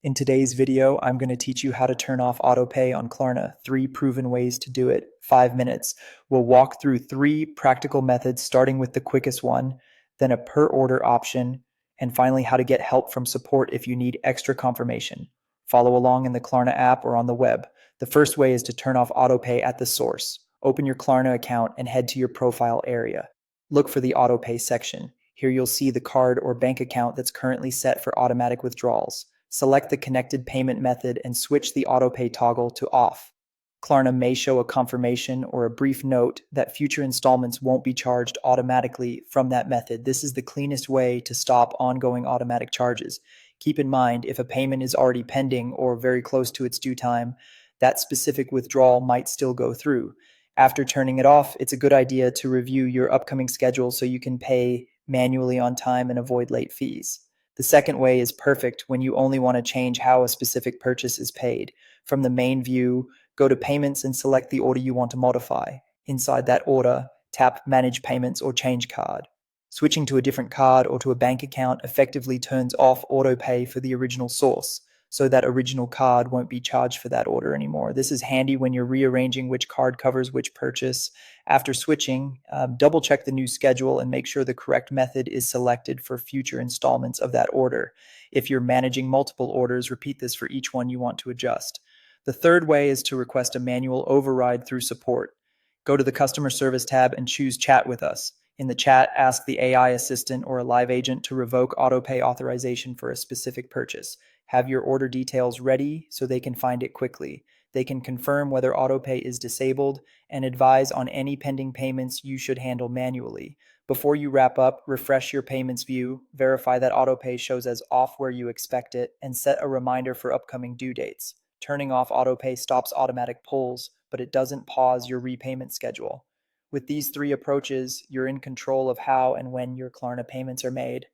In today's video, I'm going to teach you how to turn off Autopay on Klarna. 3 proven ways to do it. 5 minutes. We'll walk through 3 practical methods, starting with the quickest one, then a per order option, and finally how to get help from support if you need extra confirmation. Follow along in the Klarna app or on the web. The first way is to turn off Autopay at the source. Open your Klarna account and head to your profile area. Look for the Autopay section. Here you'll see the card or bank account that's currently set for automatic withdrawals. Select the connected payment method and switch the autopay toggle to off. Klarna may show a confirmation or a brief note that future installments won't be charged automatically from that method. This is the cleanest way to stop ongoing automatic charges. Keep in mind, if a payment is already pending or very close to its due time, that specific withdrawal might still go through. After turning it off, it's a good idea to review your upcoming schedule so you can pay manually on time and avoid late fees. The second way is perfect when you only want to change how a specific purchase is paid. From the main view, go to Payments and select the order you want to modify. Inside that order, tap Manage Payments or Change Card. Switching to a different card or to a bank account effectively turns off autopay for the original source, so that original card won't be charged for that order anymore. This is handy when you're rearranging which card covers which purchase. After switching, double check the new schedule and make sure the correct method is selected for future installments of that order. If you're managing multiple orders, repeat this for each one you want to adjust. The third way is to request a manual override through support. Go to the Customer Service tab and choose Chat with Us. In the chat, ask the AI assistant or a live agent to revoke autopay authorization for a specific purchase. Have your order details ready so they can find it quickly. They can confirm whether autopay is disabled and advise on any pending payments you should handle manually. Before you wrap up, refresh your payments view, verify that autopay shows as off where you expect it, and set a reminder for upcoming due dates. Turning off autopay stops automatic pulls, but it doesn't pause your repayment schedule. With these 3 approaches, you're in control of how and when your Klarna payments are made.